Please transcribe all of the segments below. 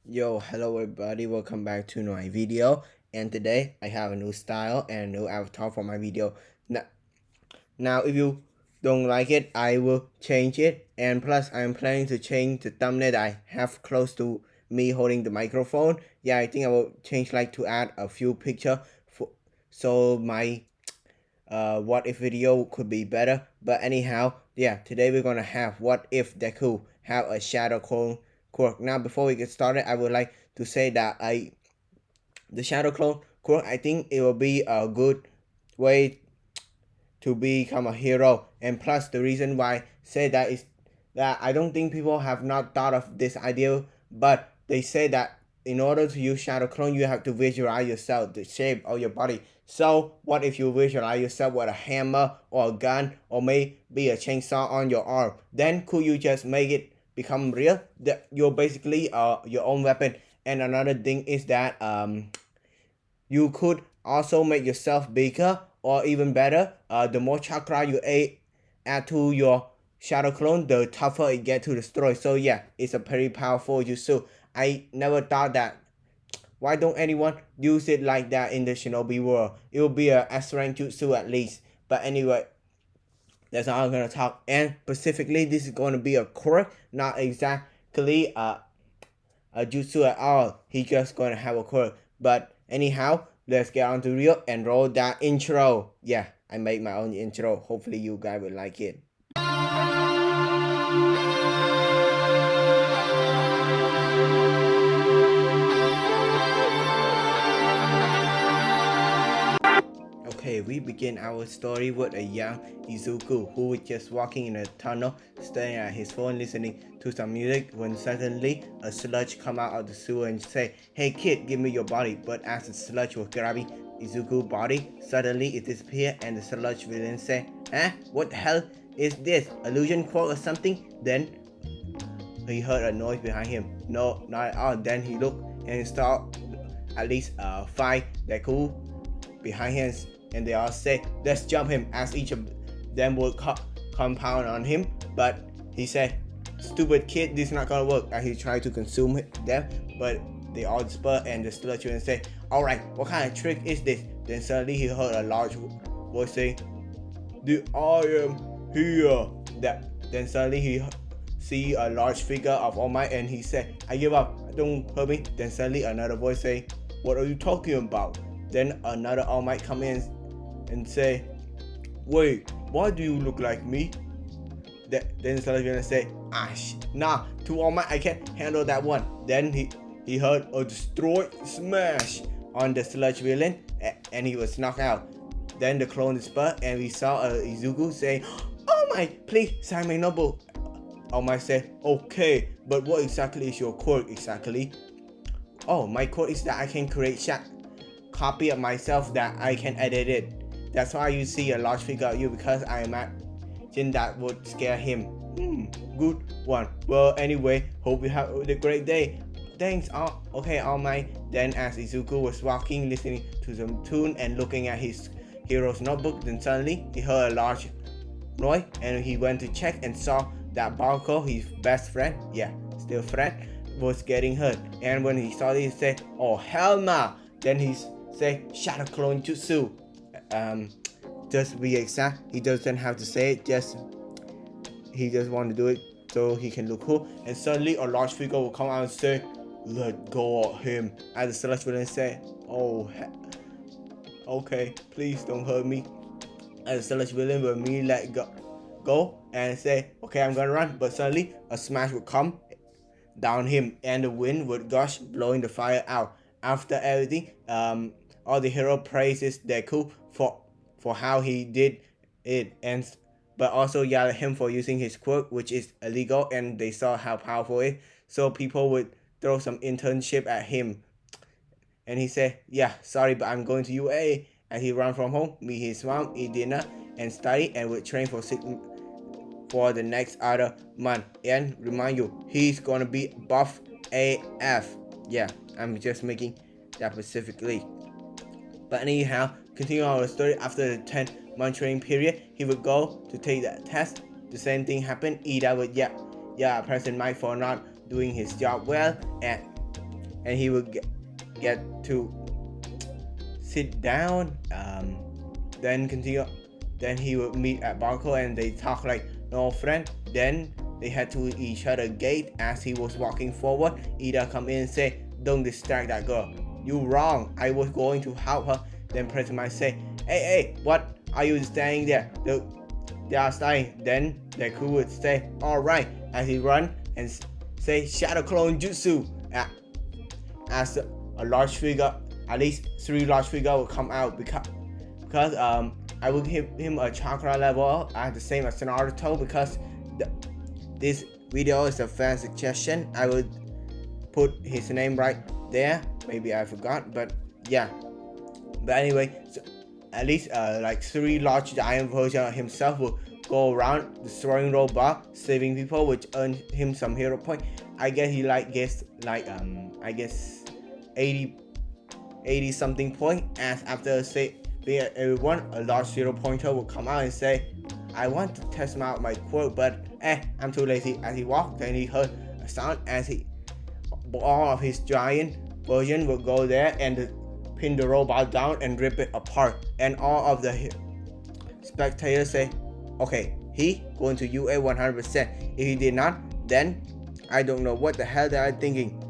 Yo, hello everybody, welcome back to my video. And today I have a new style and a new avatar for my video. Now if you don't like it, I will change it. And plus I'm planning to change the thumbnail that I have close to me holding the microphone. Yeah, I think I will change to add a few picture for so my what if video could be better. But anyhow, yeah, today we're gonna have what if deku have a shadow clone quirk. Now before we get started, I would like to say that the shadow clone quirk, I think it will be a good way to become a hero. And plus the reason why I say that is that I don't think people have not thought of this idea, but they say that in order to use shadow clone you have to visualize yourself, the shape of your body. So what if you visualize yourself with a hammer or a gun or maybe a chainsaw on your arm? Then could you just make it become real? That you're basically your own weapon. And another thing is that you could also make yourself bigger, or even better, the more chakra you add to your shadow clone, the tougher it get to destroy. So yeah, it's a pretty powerful jutsu. I never thought that. Why don't anyone use it like that in the shinobi world? It will be a S rank jutsu at least. But anyway, that's all I'm gonna talk. And specifically, this is gonna be a quirk, not exactly a jutsu at all. He just gonna have a quirk. But anyhow, let's get on to real and roll that intro. Yeah, I made my own intro. Hopefully you guys will like it. Okay, we begin our story with a young Izuku who was just walking in a tunnel, staring at his phone, listening to some music, when suddenly a sludge come out of the sewer and say, "Hey kid, give me your body." But as the sludge was grabbing Izuku's body, suddenly it disappeared and the sludge villain said, "Eh? What the hell is this? Illusion quirk or something?" Then he heard a noise behind him. No, not at all. Then he looked and saw at least 5 deku behind him, and they all say, "Let's jump him," as each of them would compound on him. But he said, "Stupid kid, this is not gonna work," and he tried to consume them, but they all dispersed, and the children said, "Alright, what kind of trick is this?" Then suddenly he heard a large voice saying, "I am here." Then suddenly he see a large figure of All Might, and he said, "I give up, don't hurt me." Then suddenly another voice saying, "What are you talking about?" Then another All Might come in and say, "Wait, why do you look like me?" Then Sludge Villain say, nah, to All Might I can't handle that one." Then he heard a destroy smash on the Sludge Villain, and he was knocked out. Then the clone dispersed, and we saw Izuku saying, "Oh my, please, Simon Noble." All Might said, "Okay, but what exactly is your quirk exactly?" "Oh, my quirk is that I can create copy of myself that I can edit it. That's why you see a large figure of you, because I imagine that would scare him." Good one. Well, anyway, hope you have a great day. Thanks. Okay, All Might. Then as Izuku was walking, listening to some tune and looking at his hero's notebook, then suddenly he heard a large noise, and he went to check and saw that Barco, his best friend, still friend, was getting hurt. And when he saw this, he said, "Oh hell nah." Then he say, "Shadow clone jutsu." Just to be exact, he doesn't have to say it, he just want to do it so he can look cool. And suddenly a large figure will come out and say, "Let go of him." As the celestial villain say, "Oh, okay, please don't hurt me." As the celestial villain will me let go and say, "Okay, I'm gonna run." But suddenly a smash would come down him, and the wind would gush, blowing the fire out. After everything, all the hero praises Deku for how he did it, and but also yell at him for using his quirk, which is illegal, and they saw how powerful it is. So people would throw some internship at him, and he said, "Yeah, sorry, but I'm going to UA." And he ran from home, meet his mom, eat dinner, and study, and would train for the next other month. And remind you, he's gonna be buff AF. Yeah, I'm just making that specifically. But anyhow, continue our story. After the 10-month training period, he would go to take that test. The same thing happened. Ida would President Mike for not doing his job well, and and he would get to sit down. Then continue. Then he would meet at Barco and they talk like no friend. Then they had to each other gate as he was walking forward. Ida come in and say, "Don't distract that girl. You wrong. I was going to help her." Then President might say, hey, what are you standing there? They are dying. Then Deku would say, alright, as he run and say Shadow Clone Jutsu. As a large figure, at least 3 large figures will come out because I will give him a chakra level at the same as Naruto because this video is a fan suggestion. I will put his name right there. Maybe I forgot, but yeah. But anyway, so at least like 3 large giant versions of himself will go around destroying robot, saving people, which earn him some hero point. I guess he gets 80 something point. As after saving everyone, a large hero pointer will come out and say, I want to test out my quirk, but I'm too lazy. As he walked, then he heard a sound as all of his giant version will go there and pin the robot down and rip it apart. And all of the spectators say, okay, he going to UA 100%. If he did not, then I don't know what the hell they are thinking.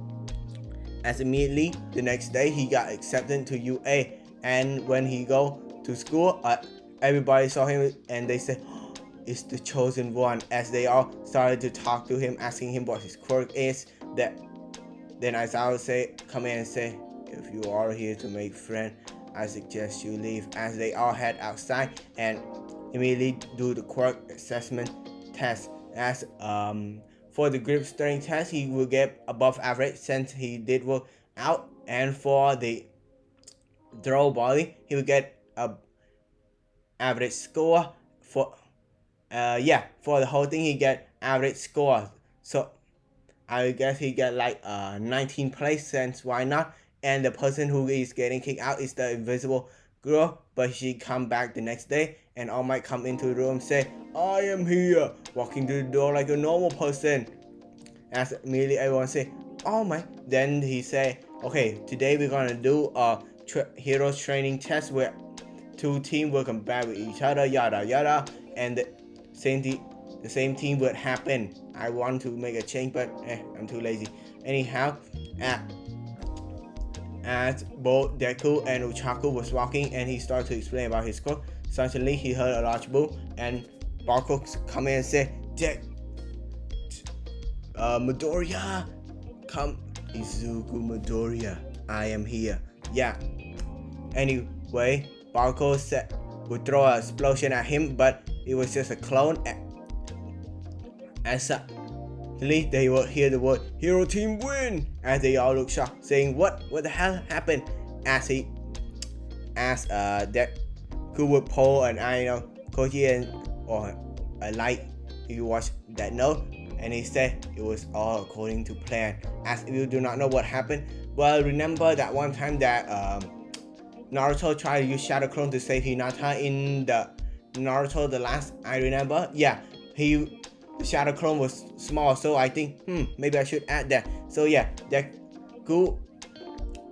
As immediately the next day he got accepted to UA, and when he go to school, everybody saw him and they said, oh, it's the chosen one. As they all started to talk to him, asking him what his quirk is. Then as I would say, come in and say, if you are here to make friends, I suggest you leave. As they all head outside and immediately do the quirk assessment test. As for the grip strength test, he will get above average since he did work out, and for the throw body, he will get a average score. For the whole thing he get average score. So I guess he get like 19th place, since why not? And the person who is getting kicked out is the invisible girl, but she come back the next day, and All Might come into the room and say, I am here, walking through the door like a normal person. As immediately everyone say, All Might. Then he say, okay, today we're gonna do a heroes training test where 2 teams will compare with each other, yada yada, and the same team would happen. I want to make a change, but I'm too lazy. Anyhow, as both Deku and Uchaku was walking, and he started to explain about his quirk, suddenly he heard a large boom, and Barco come in and say, Midoriya, come, Izuku Midoriya, I am here. Yeah. Anyway, Barco said would throw an explosion at him, but it was just a clone. As suddenly they would hear the word "Hero Team win!" as they all look shocked, saying, "What the hell happened?" As Deku would pull an iron Koji or a light. If you watch that note, and he said it was all according to plan. As if you do not know what happened, well, remember that one time that Naruto tried to use Shadow Clone to save Hinata in the Naruto the last, I remember. Yeah, the Shadow Clone was small, so I think maybe I should add that. So yeah, Deku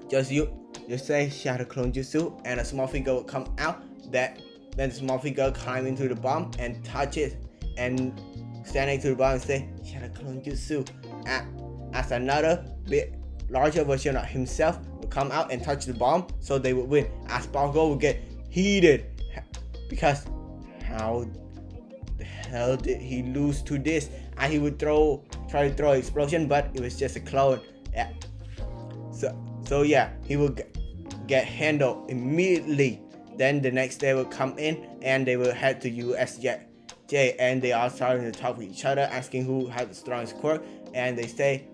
just say Shadow Clone Jutsu, and a small figure will come out. Then the small figure climb into the bomb and touch it, and standing to the bomb and say Shadow Clone Jutsu. As another bit larger version of himself will come out and touch the bomb, so they would win. As Barco would get heated because how the hell did he lose to this? And he would try to throw an explosion, but it was just a clone. Yeah. So yeah, he would get handled immediately. Then the next day will come in and they will head to USJ, and they are starting to talk with each other, asking who has the strongest quirk. And they say,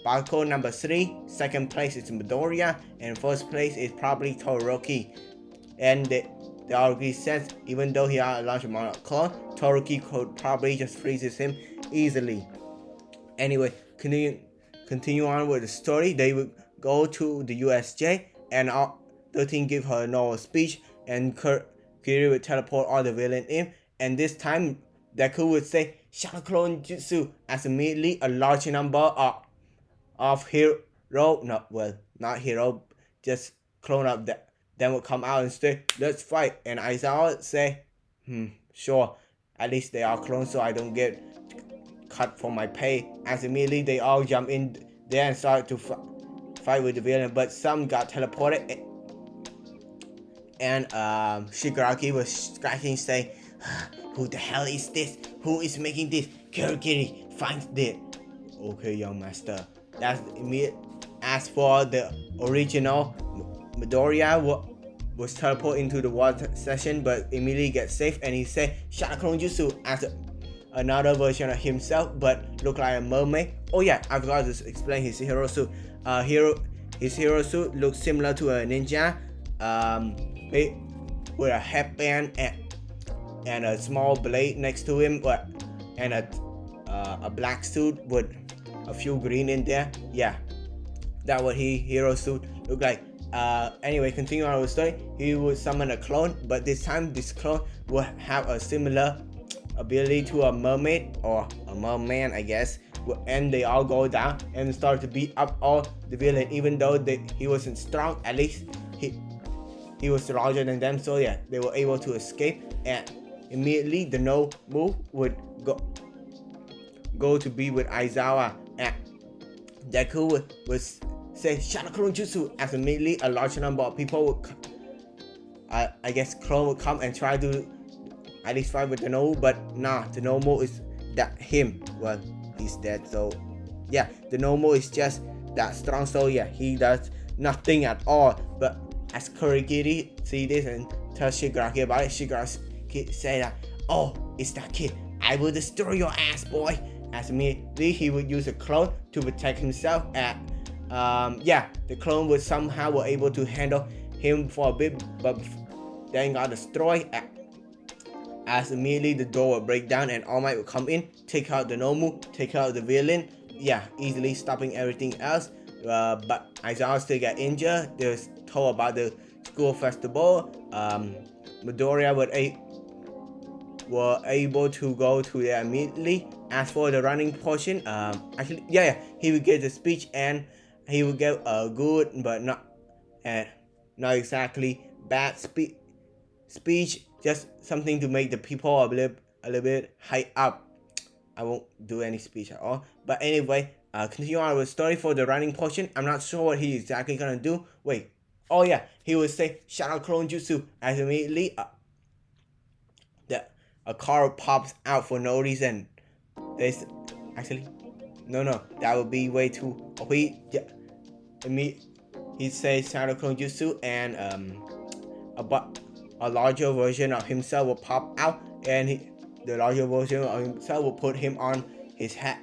Barco number 3, second place is Midoriya, and first place is probably Todoroki. And they already said, even though he has a large amount of clone, Todoroki could probably just freezes him easily. Anyway, continue on with the story. They would go to the USJ, and all 13 give her a normal speech, and Kiri would teleport all the villain in. And this time, Deku would say Shadow Clone Jutsu, as immediately a large number of hero, not hero, just clone up that. Then would come out and say, let's fight. And Aizawa would say, sure. At least they are clones, so I don't get cut from my pay. As immediately they all jump in there and start to fight with the villain, but some got teleported. And Shigaraki was scratching, saying, who the hell is this? Who is making this? Kirigiri, find it. Okay, young master. That's immediate. As for the original, Midoriya was teleported into the water session, but immediately gets safe, and he said Shadow Clone Jutsu as another version of himself, but look like a mermaid. Oh yeah, I forgot to explain his hero suit. His hero suit looks similar to a ninja, with a headband and a small blade next to him, and a black suit with a few green in there. Yeah, that's what hero suit look like. Anyway, continuing on with the story, he would summon a clone, but this time this clone will have a similar ability to a mermaid or a merman, I guess. And they all go down and start to beat up all the villain, even though he wasn't strong. At least he was larger than them, so yeah, they were able to escape. And immediately the no move would go to be with Aizawa, and Deku would say Shadow Clone Jutsu, as immediately a large number of people would I guess clone would come and try to at least fight with the Nomu, but nah, the Nomu is that him. Well, he's dead, so yeah, the Nomu is just that strong, so yeah, he does nothing at all. But as Kurigiri see this and tell Shigaraki about it, Shigaraki say that, oh, it's that kid, I will destroy your ass, boy. As immediately he would use a clone to protect himself. Yeah, the clone was somehow were able to handle him for a bit, but then got destroyed. As immediately the door would break down and All Might would come in, take out the Nomu, take out the villain. Yeah, easily stopping everything else. But Aizawa still got injured. They was told about the school festival. Midoriya were able to go to there immediately. As for the running portion, actually, yeah, he would get the speech and he would get a good but not exactly bad speech, just something to make the people a little bit hype up. I won't do any speech at all. But anyway, continue on with the story for the running portion. I'm not sure what he's exactly gonna do. Wait. Oh yeah, he would say Shadow Clone Jutsu, as immediately a car pops out for no reason. There's actually no, that would be way too. He says Shadow Clone Jutsu, and a larger version of himself will pop out, and the larger version of himself will put him on his hat.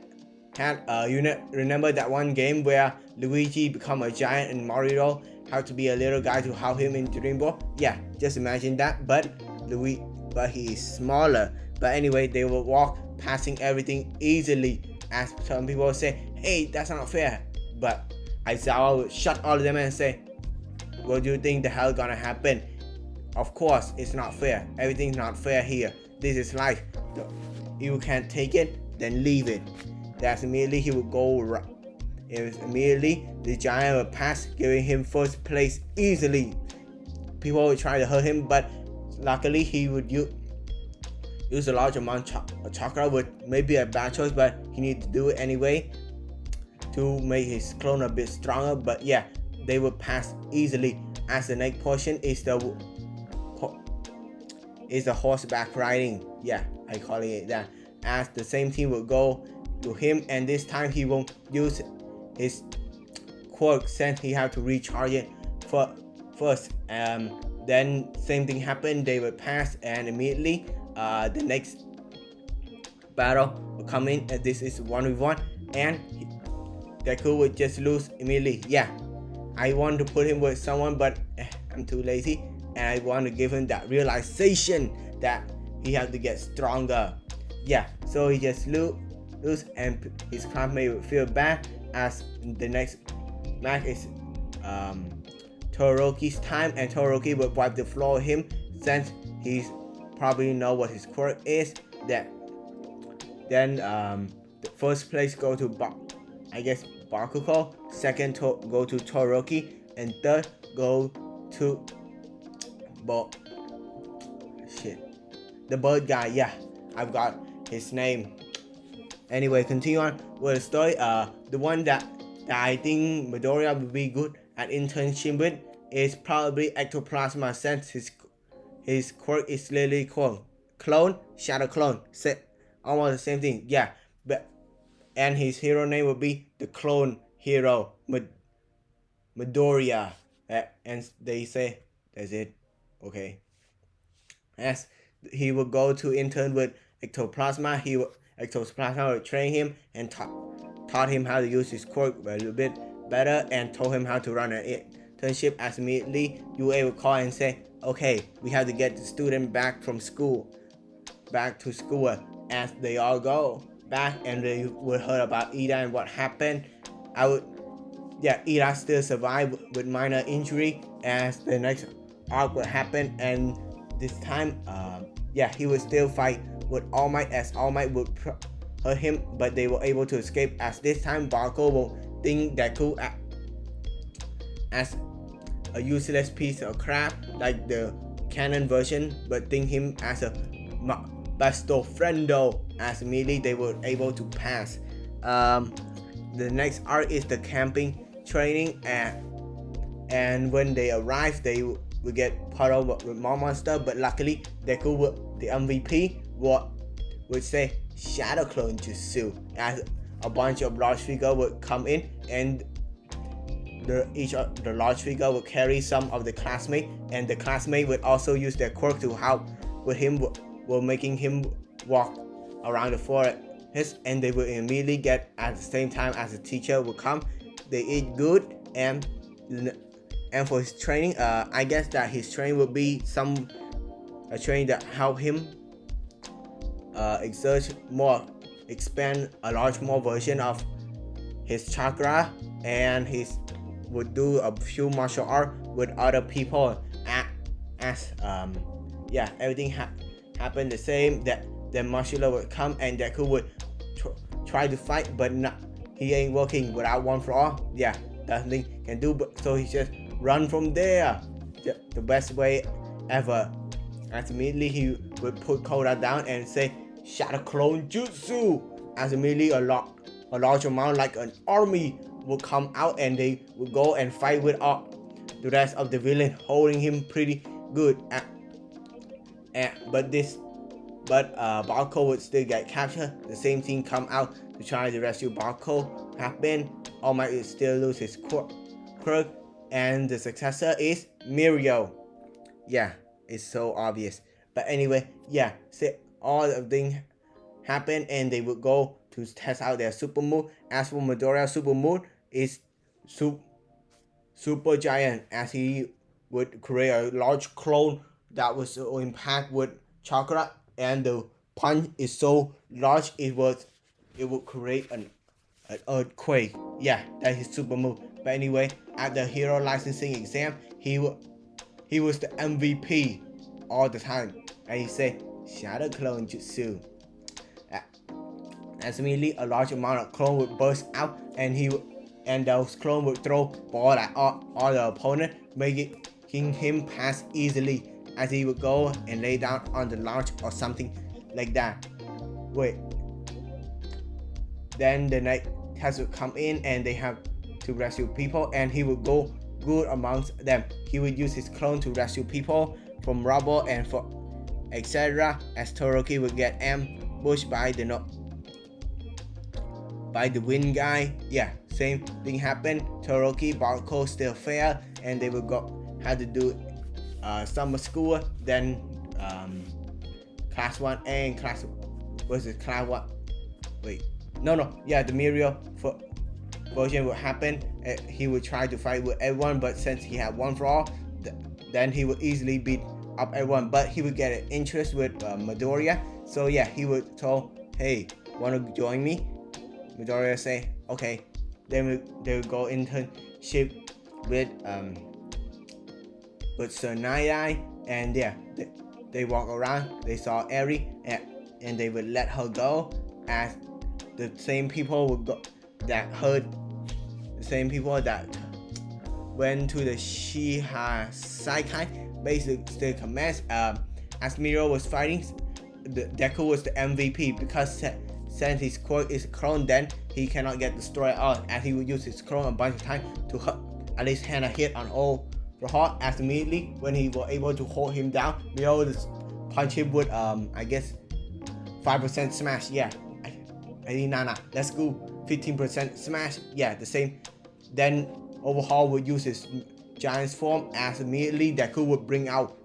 You remember that one game where Luigi become a giant and Mario had to be a little guy to help him in Dream Ball? Yeah, just imagine that, but he is smaller. But anyway, they will walk passing everything easily. As some people say, hey, that's not fair. But Aizawa will shut all of them and say, what do you think the hell gonna happen? Of course, it's not fair. Everything's not fair here. This is life. If you can't take it, then leave it. That's immediately he would go right. Immediately the giant would pass, giving him first place easily. People would try to hurt him, but luckily he would use a large amount of chakra, with maybe a bad choice, but he needed to do it anyway to make his clone a bit stronger. But yeah, they would pass easily. As the next portion is the horseback riding. Yeah, I call it that. As the same team will go to him, and this time he won't use his quirk since he have to recharge it first. Then same thing happened. They would pass, and immediately the next battle will come in, and this is 1v1, and Deku would just lose immediately. Yeah, I want to put him with someone, but I'm too lazy, and I want to give him that realization that he has to get stronger. Yeah, so he just lose, and his classmate would feel bad. As the next match is Todoroki's time, and Todoroki would wipe the floor with him since he's probably know what his quirk is. Then the first place go to Bakugo, second go to Todoroki, and third go to the bird guy. Yeah, I've got his name. Anyway, continue on with the story. The one that I think Midoriya would be good at internship with is probably Ectoplasma, since his quirk is literally clone, shadow clone. Almost the same thing. Yeah, but and his hero name would be the clone hero Midoriya. And they say that's it. Okay. As he would go to intern with Ectoplasma, Ectoplasma would train him and taught him how to use his quirk a little bit better, and told him how to run an internship. As immediately UA would call and say, okay, we have to get the student back to school. As they all go back, and they would heard about Ida and what happened. Ida still survived with minor injury. As the next arc would happen, and this time, he would still fight with All Might, as All Might would hurt him, but they were able to escape. As this time, Barco will think Deku as a useless piece of crap, like the canon version, but think him as a besto friendo. As immediately they were able to pass. The next arc is the camping training, and when they arrive, they would get puddled with more monster, but luckily Deku, the MVP, would say Shadow Clone Jutsu, as a bunch of large figures would come in, and each of the large figure would carry some of the classmates, and the classmate would also use their quirk to help with him, while making him walk around the forest, and they would immediately get at the same time as the teacher would come. They eat good, and for his training, I guess that his training would be a training that help him expand a large more version of his chakra, and his would do a few martial art with other people. Everything happened the same. That then Marshall would come, and Deku would try to fight, but he ain't working without one for all. Yeah, nothing can do, but so he just run from there. The best way ever. As immediately he would put Koda down and say Shadow Clone Jutsu. As immediately a large amount, like an army, would come out, and they would go and fight with the rest of the villain, holding him pretty good. But Barco would still get captured. The same thing come out to try to rescue Barco happen. All Might would still lose his quirk, and the successor is Mirio. Yeah, it's so obvious. But anyway, all of things happen, and they would go to test out their super move. As for Midoriya's super move is super giant, as he would create a large clone that was so impact with chakra, and the punch is so large it would create an earthquake. Yeah, that's his super move. But anyway, at the hero licensing exam, he was the MVP all the time, and he said Shadow Clone Jutsu. As immediately a large amount of clone would burst out, and those clone would throw ball at all the opponent, making him pass easily, as he would go and lay down on the launch or something like that. Then the night test would come in, and they have to rescue people, and he would go good amongst them. He would use his clone to rescue people from rubble and for etc. As Todoroki would get ambushed by the wind guy. Yeah, same thing happened. Todoroki, Barco still failed, and they would had to do summer school. Then class 1A and class 1. The Mirio version would happen. He would try to fight with everyone, but since he had one for all, then he would easily beat up everyone. But he would get an interest with Midoriya, so yeah, he would tell, hey, wanna join me? Midoriya say okay. Then they would go internship with Sir Night-Eye, and yeah, they walk around. They saw Eri, and they would let her go, as the same people would go that heard the same people that went to the Shihasakai basic state commands. As Miro was fighting, the Deku was the MVP because since his quirk is clone, then he cannot get destroyed out, as he would use his clone a bunch of times to at least hand a hit on all the heart. As immediately when he was able to hold him down, Miro just punch him with I guess 5% smash. Yeah, I think nah, let's go 15% smash. Yeah, the same. Then Overhaul would use his giant's form, as immediately Deku would bring out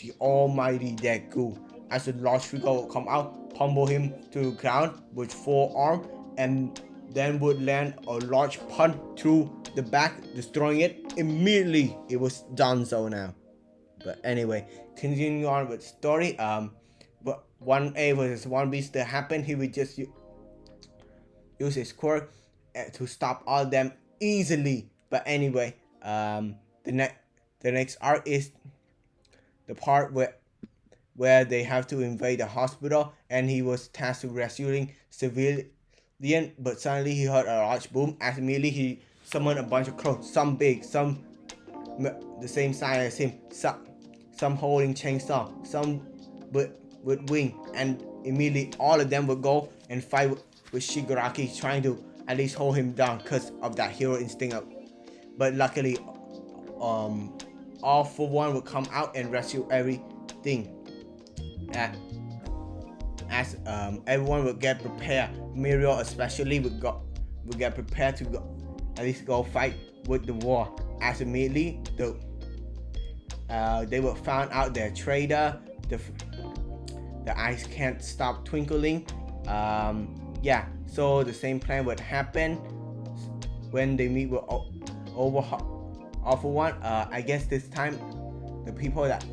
the almighty Deku, as the large figure would come out, pummel him to the ground with forearm, and then would land a large punch through the back, destroying it. Immediately it was done so now. But anyway, continuing on with story, but 1A versus 1B still happened. He would just use his quirk to stop all of them easily. But anyway, the next arc is the part where they have to invade the hospital, and he was tasked with rescuing civilian. But suddenly he heard a large boom. As immediately he summoned a bunch of clones, some big, some the same size as him, some holding chainsaw, some with wing, and immediately all of them would go and fight with Shigaraki, trying to at least hold him down because of that hero instinct. But luckily, All For One would come out and rescue everything. As everyone would get prepared, Mirio especially would get prepared to at least go fight with the war. As immediately they would found out their traitor, the eyes can't stop twinkling. Yeah, so the same plan would happen when they meet with All For One. I guess this time the people that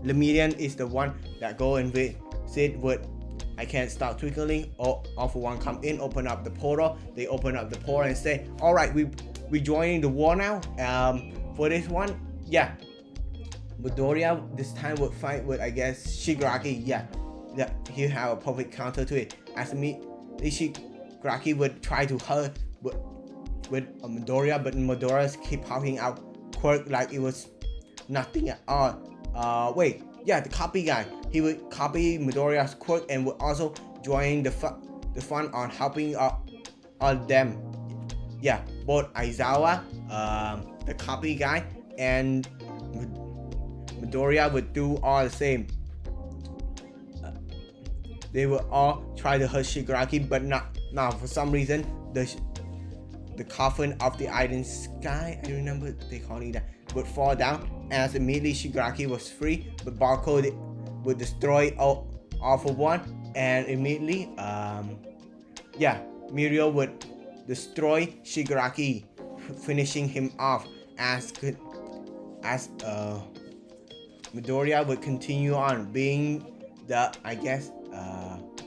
Lemurian is the one that go and visit with I can't stop twinkling. All For One come in, open up the portal. They open up the portal and say, all right, we joining the war now. For this one, yeah, Midoriya this time would fight with I guess Shigaraki. Yeah, he have a perfect counter to it. As Shigaraki would try to hurt with Midoriya, but Midoriya keep popping out quirk like it was nothing at all. The copy guy, he would copy Midoriya's quirk and would also join the fun on helping all them. Yeah, both Aizawa, the copy guy, and Midoriya would do all the same. They would all try to hurt Shigaraki, but not for some reason the coffin of the Iron Sky, I remember they calling it that, would fall down, as immediately Shigaraki was free, but Barcode would destroy All For One, and immediately Mirio would destroy Shigaraki, finishing him off, as Midoriya would continue on being the I guess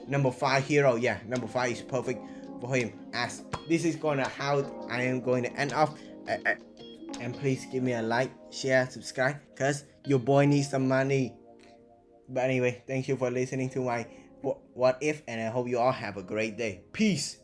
number 5 hero. Yeah, number 5 is perfect for him, as this is gonna how I am going to end off. And please give me a like, share, subscribe, cause your boy needs some money. But anyway, thank you for listening to my what if, and I hope you all have a great day. Peace.